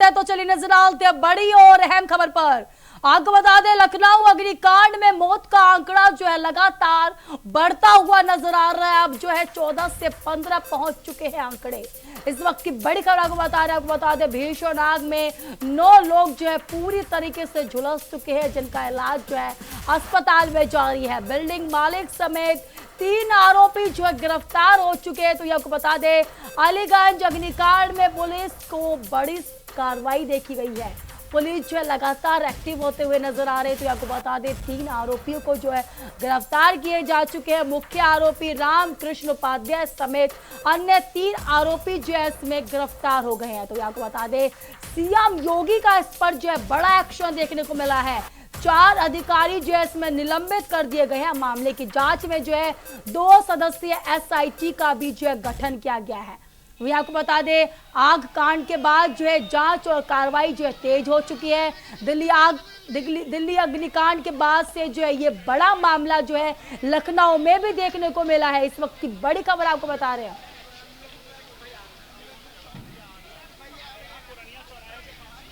तो चलिए नजर डालते हैं बड़ी और अहम खबर पर। आपको बता दें, लखनऊ अग्निकांड में मौत का आंकड़ा जो है लगातार बढ़ता हुआ नजर आ रहा है। अब जो है 14 से 15 पहुंच चुके हैं आंकड़े। इस वक्त की बड़ी खबर आपको बता दें भीषण आग में 9 लोग जो है पूरी तरीके से झुलस चुके हैं, जिनका इलाज जो है अस्पताल में जारी है। बिल्डिंग मालिक समेत 3 आरोपी जो है गिरफ्तार हो चुके हैं। तो ये आपको बता दें, अलीगंज अग्निकांड में पुलिस को बड़ी कार्रवाई देखी गई है। पुलिस जो है लगातार एक्टिव होते हुए नजर आ रहे हैं। तो आपको बता दें 3 आरोपियों को जो है गिरफ्तार किए जा चुके हैं। मुख्य आरोपी रामकृष्ण उपाध्याय समेत अन्य 3 आरोपी जो है इसमें गिरफ्तार हो गए हैं। तो आपको बता दें सीएम योगी का इस पर जो है बड़ा एक्शन देखने को मिला है। 4 अधिकारी जो है इसमें निलंबित कर दिए गए हैं। मामले की जांच में जो है 2 सदस्यीय एसआईटी का भी जो है गठन किया गया है। वही आपको बता दें आग कांड के बाद जो है जांच और कार्रवाई जो है तेज हो चुकी है। दिल्ली अग्निकांड के बाद से जो है ये बड़ा मामला जो है लखनऊ में भी देखने को मिला है। इस वक्त की बड़ी खबर आपको बता रहे हैं।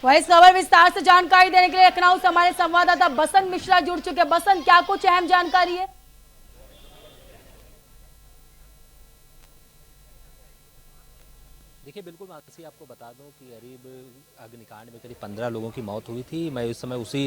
वही खबर विस्तार से जानकारी देने के लिए लखनऊ से हमारे संवाददाता बसंत मिश्रा जुड़ चुके हैं। बसंत, क्या कुछ अहम जानकारी है? देखिए बिल्कुल मानसी, आपको बता दूं कि करीब अग्निकांड में करीब 15 लोगों की मौत हुई थी। मैं इस समय उसी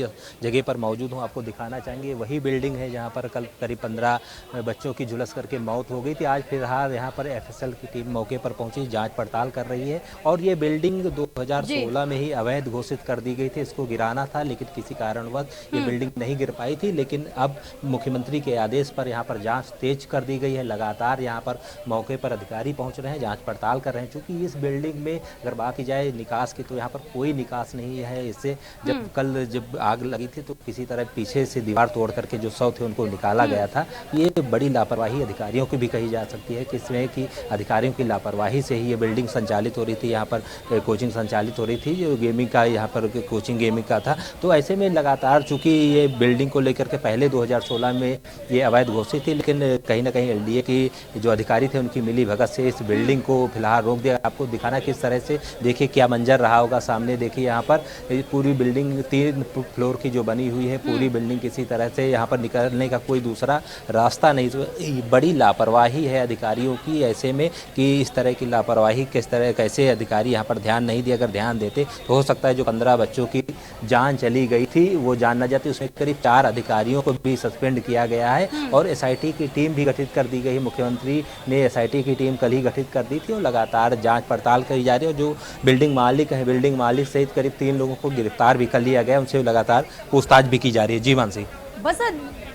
जगह पर मौजूद हूं। आपको दिखाना चाहेंगे वही बिल्डिंग है जहां पर कल करीब 15 बच्चों की झुलस करके मौत हो गई थी। आज फिलहाल यहां पर एफएसएल की टीम मौके पर पहुंची, जांच पड़ताल कर रही है। और ये बिल्डिंग 2016 में ही अवैध घोषित कर दी गई थी। इसको गिराना था लेकिन किसी कारणवश ये बिल्डिंग नहीं गिर पाई थी। लेकिन अब मुख्यमंत्री के आदेश पर यहाँ पर जाँच तेज कर दी गई है। लगातार यहाँ पर मौके पर अधिकारी पहुँच रहे हैं, जाँच पड़ताल कर रहे हैं। चूँकि इस बिल्डिंग में अगर बात की जाए निकास की, तो यहाँ पर कोई निकास नहीं है। इससे जब आग लगी थी तो किसी तरह पीछे से दीवार तोड़ करके जो शव थे उनको निकाला गया था। ये बड़ी लापरवाही अधिकारियों की भी कही जा सकती है, किसमें कि अधिकारियों की लापरवाही से ही ये बिल्डिंग संचालित हो रही थी। यहाँ पर कोचिंग संचालित हो रही थी, जो गेमिंग का यहाँ पर कोचिंग गेमिंग का था। तो ऐसे में लगातार चूँकि ये बिल्डिंग को लेकर के पहले 2016 में ये अवैध घोषित थी, लेकिन कहीं ना कहीं एलडीए की जो अधिकारी थे उनकी मिली भगत से इस बिल्डिंग को फिलहाल रोक दिया। आपको दिखाना किस तरह से, देखिए क्या मंजर रहा होगा सामने। देखिए यहाँ पर पूरी बिल्डिंग 3 फ्लोर की जो बनी हुई है, पूरी बिल्डिंग किसी तरह से यहाँ पर निकलने का कोई दूसरा रास्ता नहीं। तो बड़ी लापरवाही है अधिकारियों की ऐसे में कि इस तरह की लापरवाही कैसे अधिकारी यहाँ पर ध्यान नहीं दिए। अगर ध्यान देते तो हो सकता है जो 15 बच्चों की जान चली गई थी वो जान न जाती। उसमें करीब 4 अधिकारियों को भी सस्पेंड किया गया है और एसआईटी की टीम भी गठित कर दी गई। मुख्यमंत्री ने एसआईटी की टीम कल ही गठित कर दी थी और लगातार जांच पड़ताल करी जा रही है। और जो बिल्डिंग मालिक है, बिल्डिंग मालिक सहित करीब 3 लोगों को गिरफ्तार भी कर लिया गया, उनसे लगातार पूछताछ भी की जा रही है। जी मानसी। बस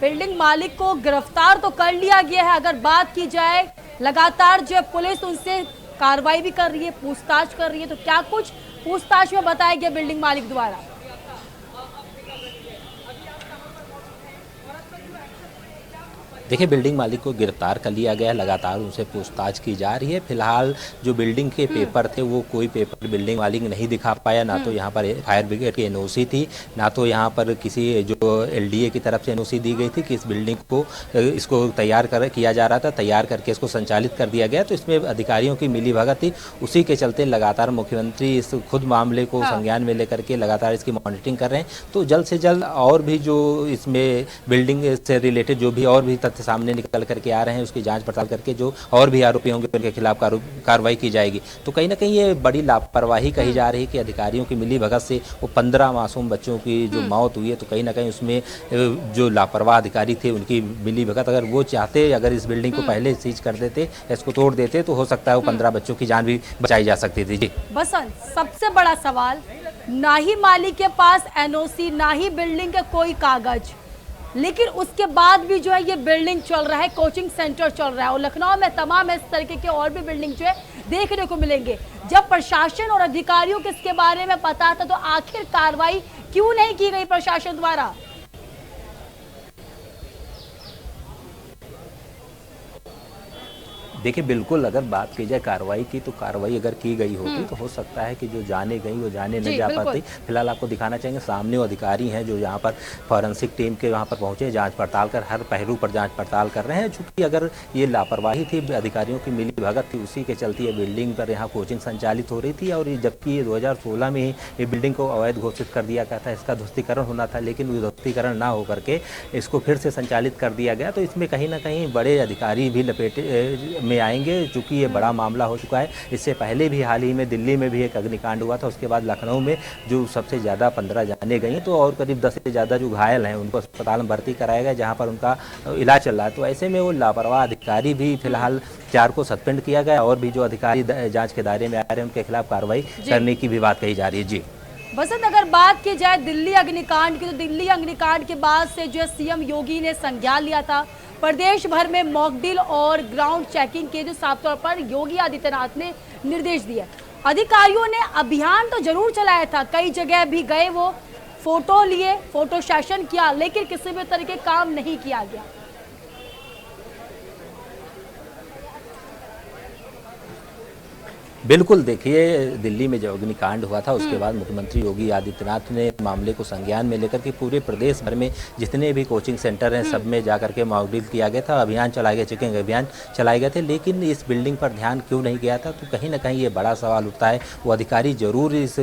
बिल्डिंग मालिक को गिरफ्तार तो कर लिया गया है। अगर बात की जाए लगातार जो पुलिस उनसे कार्रवाई भी कर रही है, पूछताछ कर रही है, तो क्या कुछ पूछताछ में बताया गया बिल्डिंग मालिक द्वारा? देखिए बिल्डिंग मालिक को गिरफ्तार कर लिया गया है, लगातार उनसे पूछताछ की जा रही है। फिलहाल जो बिल्डिंग के पेपर थे वो कोई पेपर बिल्डिंग मालिक नहीं दिखा पाया। ना तो यहाँ पर फायर ब्रिगेड की एनओसी थी, ना तो यहाँ पर किसी जो एलडीए की तरफ से एनओसी दी गई थी कि इस बिल्डिंग को इसको तैयार किया जा रहा था। तैयार करके इसको संचालित कर दिया गया। तो इसमें अधिकारियों की मिली भगत थी। उसी के चलते लगातार मुख्यमंत्री इस खुद मामले को संज्ञान में लेकर के लगातार इसकी मॉनिटरिंग कर रहे हैं। तो जल्द से जल्द और भी जो इसमें बिल्डिंग से रिलेटेड जो भी और भी सामने निकल करके आ रहे हैं उसकी जांच पड़ताल करके जो और भी आरोपी होंगे उनके खिलाफ कार्रवाई की जाएगी। तो कहीं ना कहीं ये बड़ी लापरवाही कही जा रही है कि अधिकारियों की मिली भगत से वो 15 मासूम बच्चों की जो मौत हुई है। तो कहीं ना कहीं उसमें जो लापरवाह अधिकारी थे उनकी मिली भगत, अगर वो चाहते अगर इस बिल्डिंग को पहले सीज कर देते, इसको तोड़ देते, तो हो सकता है वो 15 बच्चों की जान भी बचाई जा सकती थी। जी बसंत, सबसे बड़ा सवाल, ना ही मालिक के पास एनओसी, ना ही बिल्डिंग के कोई कागज, लेकिन उसके बाद भी जो है ये बिल्डिंग चल रहा है, कोचिंग सेंटर चल रहा है। और लखनऊ में तमाम इस तरीके के और भी बिल्डिंग जो है देखने को मिलेंगे। जब प्रशासन और अधिकारियों को इसके बारे में पता था तो आखिर कार्रवाई क्यों नहीं की गई प्रशासन द्वारा? देखिए बिल्कुल, अगर बात की जाए कार्रवाई की, तो कार्रवाई अगर की गई होती तो हो सकता है कि जो जाने गई वो जाने न जी, जा बिल्कुल। पाती। फिलहाल आपको दिखाना चाहेंगे, सामने वो अधिकारी हैं जो यहाँ पर फॉरेंसिक टीम के वहाँ पर पहुँचे, जांच पड़ताल कर हर पहलू पर जांच पड़ताल कर रहे हैं। चूँकि अगर ये लापरवाही थी, अधिकारियों की मिली भगत थी, उसी के चलते ये बिल्डिंग पर यहाँ कोचिंग संचालित हो रही थी, और जबकि 2016 में ही ये बिल्डिंग को अवैध घोषित कर दिया गया था, इसका ध्वस्तीकरण होना था, लेकिन ध्वस्तीकरण ना होकर के इसको फिर से संचालित कर दिया गया। तो इसमें कहीं ना कहीं बड़े अधिकारी भी लपेटे में आएंगे, चूँकि ये बड़ा मामला हो चुका है। इससे पहले भी हाल ही में दिल्ली में भी एक अग्निकांड हुआ था, उसके बाद लखनऊ में जो सबसे ज़्यादा 15 जाने गई, तो और करीब 10 से ज़्यादा जो घायल हैं उनको अस्पताल में भर्ती कराया गया, जहाँ पर उनका इलाज चल रहा है। तो ऐसे में वो लापरवाह अधिकारी भी फिलहाल 4 को सस्पेंड किया गया, और भी जो अधिकारी जांच के दायरे में आ रहे हैं उनके खिलाफ कार्रवाई करने की भी बात कही जा रही है। जी वसंत, अगर बात की जाए दिल्ली अग्निकांड की, तो दिल्ली अग्निकांड के बाद से जो है सीएम योगी ने संज्ञान लिया था। प्रदेश भर में मॉकड्रिल और ग्राउंड चेकिंग के जो साफ तौर पर योगी आदित्यनाथ ने निर्देश दिए। अधिकारियों ने अभियान तो जरूर चलाया था, कई जगह भी गए, वो फोटो लिए, फोटो सेशन किया, लेकिन किसी भी तरह के काम नहीं किया गया। बिल्कुल, देखिए दिल्ली में जब अग्निकांड हुआ था उसके बाद मुख्यमंत्री योगी आदित्यनाथ ने मामले को संज्ञान में लेकर के पूरे प्रदेश भर में जितने भी कोचिंग सेंटर हैं सब में जाकर के मॉकड्रिल किया गया था, अभियान चलाए गए, चेकिंग अभियान चलाए गए थे। लेकिन इस बिल्डिंग पर ध्यान क्यों नहीं गया था, तो कहीं ना कहीं ये बड़ा सवाल उठता है। वो अधिकारी जरूर इस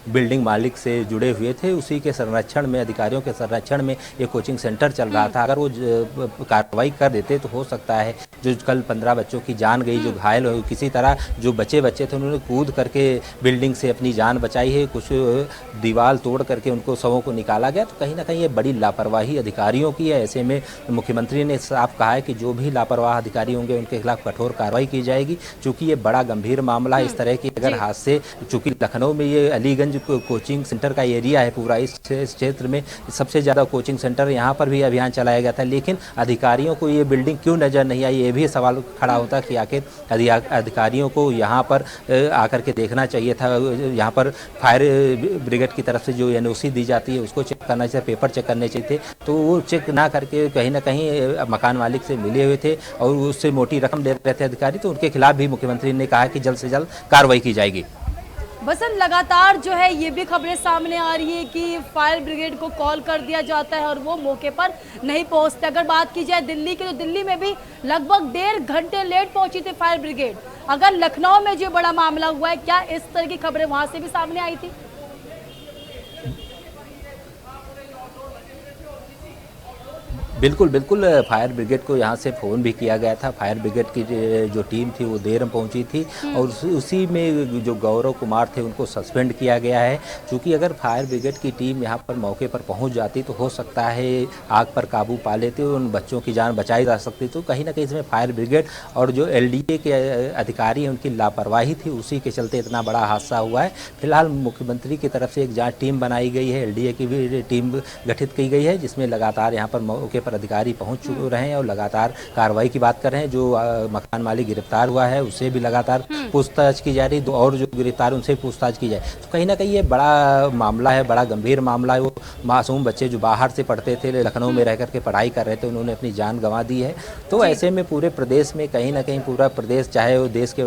बिल्डिंग मालिक से जुड़े हुए थे, उसी के संरक्षण में, अधिकारियों के संरक्षण में ये कोचिंग सेंटर चल रहा था। अगर वो कार्रवाई कर देते तो हो सकता है जो कल 15 बच्चों की जान गई, जो घायल हुए, किसी तरह जो बच्चे थे उन्होंने कूद करके बिल्डिंग से अपनी जान बचाई है, कुछ दीवार तोड़ करके उनको शवों को निकाला गया। तो कहीं ना कहीं ये बड़ी लापरवाही अधिकारियों की है। ऐसे में मुख्यमंत्री ने साफ कहा है कि जो भी लापरवाह अधिकारी होंगे उनके खिलाफ कठोर कार्रवाई की जाएगी, चूंकि ये बड़ा गंभीर मामला है। इस तरह की अगर हादसे, चूंकि लखनऊ में ये अलीगंज कोचिंग सेंटर का एरिया है, पूरा इस क्षेत्र में सबसे ज़्यादा कोचिंग सेंटर, यहाँ पर भी अभियान चलाया गया था, लेकिन अधिकारियों को ये बिल्डिंग क्यों नज़र नहीं आई, ये भी सवाल खड़ा होता कि आखिर अधिकारियों को यहाँ पर आकर के देखना चाहिए था। यहाँ पर फायर ब्रिगेड की तरफ से जो एनओसी दी जाती है उसको चेक करना चाहिए, पेपर चेक करने चाहिए थे, तो वो चेक ना करके कहीं ना कहीं मकान मालिक से मिले हुए थे और उससे मोटी रकम ले रहे थे अधिकारी। तो उनके खिलाफ भी मुख्यमंत्री ने कहा कि जल्द से जल्द कार्रवाई की जाएगी। बसंत, लगातार जो है ये भी खबरें सामने आ रही है कि फायर ब्रिगेड को कॉल कर दिया जाता है और वो मौके पर नहीं पहुंचते। अगर बात की जाए दिल्ली की, तो दिल्ली में भी लगभग 1.5 घंटे लेट पहुंची थी फायर ब्रिगेड। अगर लखनऊ में जो बड़ा मामला हुआ है, क्या इस तरह की खबरें वहां से भी सामने आई थी? बिल्कुल बिल्कुल, फायर ब्रिगेड को यहाँ से फ़ोन भी किया गया था। फायर ब्रिगेड की जो टीम थी वो देर में पहुँची थी और उसी में जो गौरव कुमार थे उनको सस्पेंड किया गया है। क्योंकि अगर फायर ब्रिगेड की टीम यहाँ पर मौके पर पहुँच जाती तो हो सकता है आग पर काबू पा लेते, उन बच्चों की जान बचाई जा सकती। तो कहीं ना कहीं इसमें फायर ब्रिगेड और जो LDA के अधिकारी हैं उनकी लापरवाही थी, उसी के चलते इतना बड़ा हादसा हुआ है। फिलहाल मुख्यमंत्री की तरफ से एक जाँच टीम बनाई गई है, LDA की भी टीम गठित की गई है, जिसमें लगातार यहाँ पर मौके पर अधिकारी पहुंच रहे हैं और लगातार कार्रवाई की बात कर रहे हैं। जो मकान मालिक गिरफ्तार हुआ है उससे भी लगातार पूछताछ की जा रही है, और जो गिरफ्तार उनसे पूछताछ की जाए। तो कहीं ना कहीं ये बड़ा मामला है, बड़ा गंभीर मामला है। वो मासूम बच्चे जो बाहर से पढ़ते थे, लखनऊ में रह करके पढ़ाई कर रहे थे, उन्होंने अपनी जान गंवा दी है। तो ऐसे में पूरे प्रदेश में कहीं ना कहीं पूरा प्रदेश, चाहे वो देश के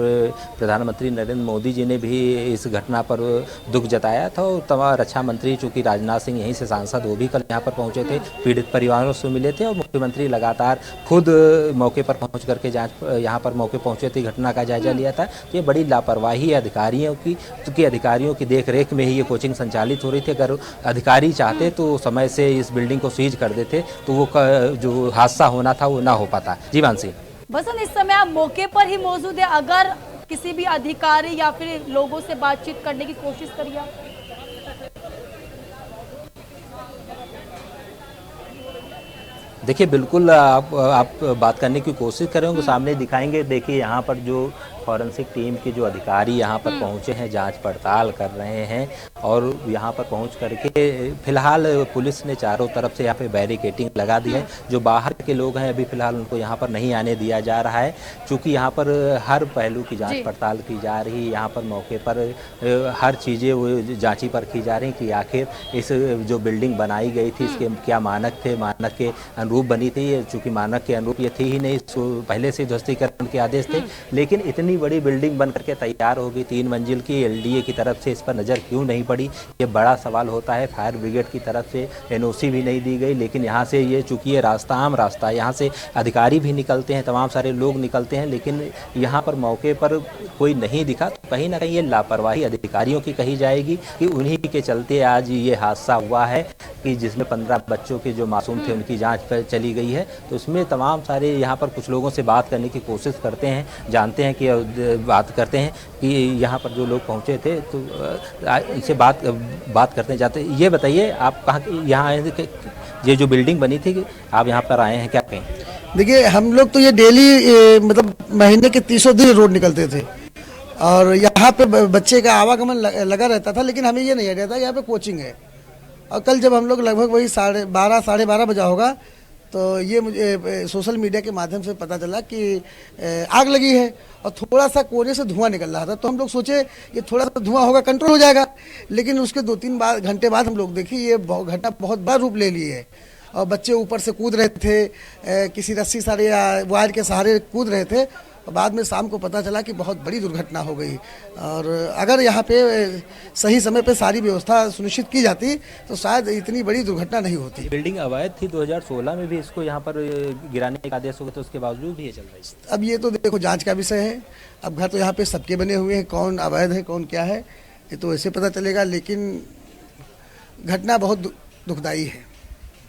प्रधानमंत्री नरेंद्र मोदी जी ने भी इस घटना पर दुख जताया था, और तमाम रक्षा मंत्री चूँकि राजनाथ सिंह यहीं से सांसद, वो भी कल यहाँ पर पहुँचे थे, पीड़ित परिवारों से मिले थे, और मुख्यमंत्री लगातार खुद मौके पर पहुंच करके यहाँ पर मौके पहुंचे थे, घटना का जायजा लिया था। तो ये बड़ी लापरवाही है अधिकारियों की, क्योंकि अधिकारियों की देखरेख में ही ये कोचिंग संचालित हो रही थी। अगर अधिकारी चाहते तो समय से इस बिल्डिंग को सीज कर देते तो वो जो हादसा होना था वो ना हो पाता। जी मानसी। बसंत, इस समय आप मौके पर ही मौजूद है, अगर किसी भी अधिकारी या फिर लोगों से बातचीत करने की कोशिश करिए। देखिए बिल्कुल, आप बात करने की कोशिश करेंगे, सामने दिखाएंगे। देखिए यहाँ पर जो फॉरेंसिक टीम के जो अधिकारी यहाँ पर पहुँचे हैं, जांच पड़ताल कर रहे हैं और यहाँ पर पहुँच करके फिलहाल पुलिस ने चारों तरफ से यहाँ पे बैरिकेटिंग लगा दी है। जो बाहर के लोग हैं अभी फिलहाल उनको यहाँ पर नहीं आने दिया जा रहा है, क्योंकि यहाँ पर हर पहलू की जांच पड़ताल की जा रही है। यहाँ पर मौके पर हर चीज़ें वो जांची परखी जा रही कि आखिर इस जो बिल्डिंग बनाई गई थी इसके क्या मानक थे, मानक के अनुरूप बनी थी। चूँकि मानक के अनुरूप ये थी ही नहीं, पहले से ध्वस्तीकरण के आदेश थे, लेकिन इतनी बड़ी बिल्डिंग बन करके तैयार होगी 3 मंजिल की, एलडीए की तरफ से इस पर नज़र क्यों नहीं पड़ी, ये बड़ा सवाल होता है। फायर ब्रिगेड की तरफ से एनओसी भी नहीं दी गई, लेकिन यहाँ से ये चूँकि ये रास्ता आम रास्ता है, यहाँ से अधिकारी भी निकलते हैं, तमाम सारे लोग निकलते हैं, लेकिन यहाँ पर मौके पर कोई नहीं दिखा। तो कहीं ना कहीं ये लापरवाही अधिकारियों की कही जाएगी कि उन्हीं के चलते आज ये हादसा हुआ है कि जिसमें 15 बच्चों के जो मासूम थे उनकी जांच पर चली गई है। तो इसमें तमाम सारे यहाँ पर कुछ लोगों से बात करने की कोशिश करते हैं, जानते हैं कि बात करते हैं कि यहाँ पर जो लोग पहुँचे थे तो इनसे बात करते जाते हैं। ये बताइए आप कहाँ यहाँ आए, ये जो बिल्डिंग बनी थी आप यहाँ पर आए हैं, क्या कहें? देखिए हम लोग तो ये डेली मतलब महीने के 30 दिन रोड निकलते थे और यहाँ पे बच्चे का आवागमन लगा रहता था, लेकिन हमें ये नहीं आइडिया था यहाँ पे कोचिंग है। और कल जब हम लोग लगभग वही 12:30 साढ़े 12 बजा होगा तो ये मुझे सोशल मीडिया के माध्यम से पता चला कि आग लगी है और थोड़ा सा कोने से धुआं निकल रहा था। तो हम लोग सोचे ये थोड़ा सा धुआं होगा, कंट्रोल हो जाएगा, लेकिन उसके 2-3 घंटे बाद हम लोग देखे ये घटना बहुत बड़ा रूप ले ली है और बच्चे ऊपर से कूद रहे थे, किसी रस्सी सहारे या वायर के सहारे कूद रहे थे। और बाद में शाम को पता चला कि बहुत बड़ी दुर्घटना हो गई। और अगर यहाँ पे सही समय पे सारी व्यवस्था सुनिश्चित की जाती तो शायद इतनी बड़ी दुर्घटना नहीं होती। बिल्डिंग अवैध थी, 2016 में भी इसको यहाँ पर गिराने का आदेश हो गया, तो उसके बावजूद भी ये चल रही है। अब ये तो देखो जांच का विषय है। अब घर तो यहाँ पे सबके बने हुए हैं, कौन अवैध है कौन क्या है ये तो ऐसे पता चलेगा, लेकिन घटना बहुत दुखदायी है।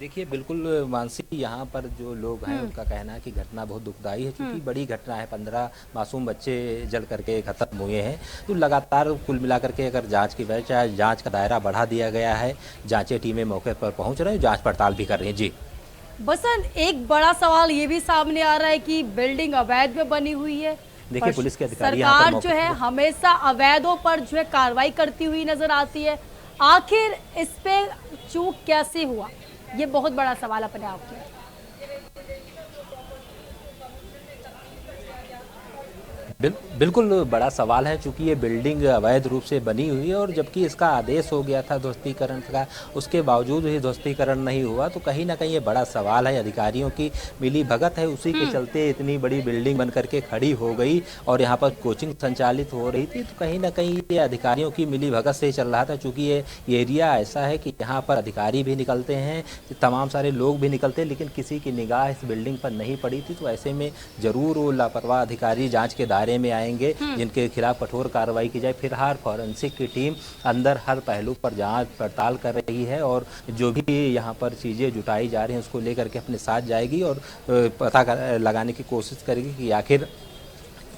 देखिए बिल्कुल मानसी, यहाँ पर जो लोग हैं उनका कहना है कि घटना बहुत दुखदाई है, क्योंकि बड़ी घटना है। 15 मासूम बच्चे जल करके खत्म हुए हैं। तो लगातार कुल मिलाकर के अगर जांच की वजह चाहे जांच का दायरा बढ़ा दिया गया है, जांची टीमें मौके पर पहुंच रहे हैं, जांच पड़ताल भी कर रही हैं। जी बसंत, एक बड़ा सवाल ये भी सामने आ रहा है कि बिल्डिंग अवैध में बनी हुई है। देखिए पुलिस के अधिकारी सरकार जो है हमेशा अवैधों पर जो है कार्रवाई करती हुई नजर आती है। आखिर इस पे चूक कैसे हुआ, ये बहुत बड़ा सवाल अपने आप में। बिल्कुल बड़ा सवाल है, चूंकि ये बिल्डिंग अवैध रूप से बनी हुई है और जबकि इसका आदेश हो गया था ध्वस्तीकरण का, उसके बावजूद ही ध्वस्तीकरण नहीं हुआ। तो कहीं ना कहीं ये बड़ा सवाल है, अधिकारियों की मिली भगत है, उसी के चलते इतनी बड़ी बिल्डिंग बन करके खड़ी हो गई और यहाँ पर कोचिंग संचालित हो रही थी। तो कहीं ना कहीं ये अधिकारियों की मिली भगत से चल रहा था, चूँकि ये एरिया ऐसा है कि यहाँ पर अधिकारी भी निकलते हैं, तमाम सारे लोग भी निकलते हैं, लेकिन किसी की निगाह इस बिल्डिंग पर नहीं पड़ी थी। तो ऐसे में जरूर वो लापरवाह अधिकारी जाँच के दायरे में आएंगे, जिनके खिलाफ कठोर कार्रवाई की जाए। फिलहाल फॉरेंसिक की टीम अंदर हर पहलू पर जांच पड़ताल कर रही है और जो भी यहाँ पर चीज़ें जुटाई जा रही हैं उसको लेकर के अपने साथ जाएगी और पता लगाने की कोशिश करेगी कि आखिर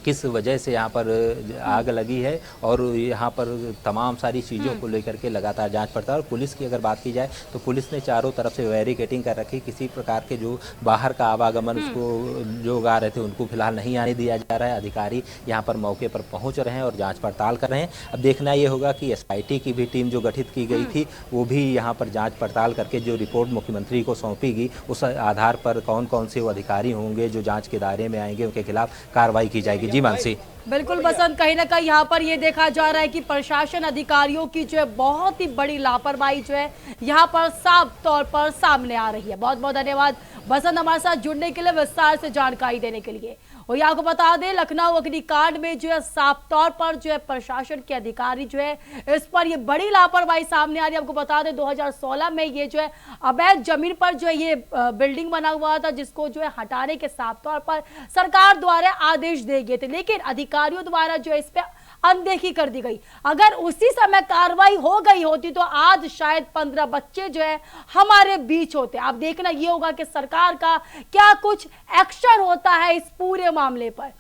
किस वजह से यहाँ पर आग लगी है। और यहाँ पर तमाम सारी चीज़ों को लेकर के लगातार जांच पड़ताल। और पुलिस की अगर बात की जाए तो पुलिस ने चारों तरफ से बैरिकेटिंग कर रखी, किसी प्रकार के जो बाहर का आवागमन उसको जो आ रहे थे उनको फिलहाल नहीं आने दिया जा रहा है। अधिकारी यहाँ पर मौके पर पहुँच रहे हैं और जाँच पड़ताल कर रहे हैं। अब देखना ये होगा कि SIT की भी टीम जो गठित की गई थी वो भी यहाँ पर जाँच पड़ताल करके जो रिपोर्ट मुख्यमंत्री को सौंपेगी उस आधार पर कौन कौन से वो अधिकारी होंगे जो जाँच के दायरे में आएंगे, उनके खिलाफ कार्रवाई की जाएगी। जी मानसी। बिल्कुल बसंत, कहीं ना कहीं यहाँ पर ये देखा जा रहा है कि प्रशासन अधिकारियों की जो है बहुत ही बड़ी लापरवाही जो है यहाँ पर साफ तौर पर सामने आ रही है। बहुत बहुत धन्यवाद बसंत हमारे साथ जुड़ने के लिए, विस्तार से जानकारी देने के लिए। और यहाँ को बता दें लखनऊ अग्निकांड में जो है साफ तौर पर जो है प्रशासन के अधिकारी जो है इस पर ये बड़ी लापरवाही सामने आ रही है। आपको बता दें 2016 में ये जो है अवैध जमीन पर जो है ये बिल्डिंग बना हुआ था, जिसको जो है हटाने के साफ तौर पर सरकार द्वारा आदेश दिए गए थे, लेकिन अधिकारियों द्वारा जो है इस पे अनदेखी कर दी गई। अगर उसी समय कार्रवाई हो गई होती तो आज शायद 15 बच्चे जो है हमारे बीच होते। अब देखना ये होगा कि सरकार का क्या कुछ एक्शन होता है इस पूरे मामले पर।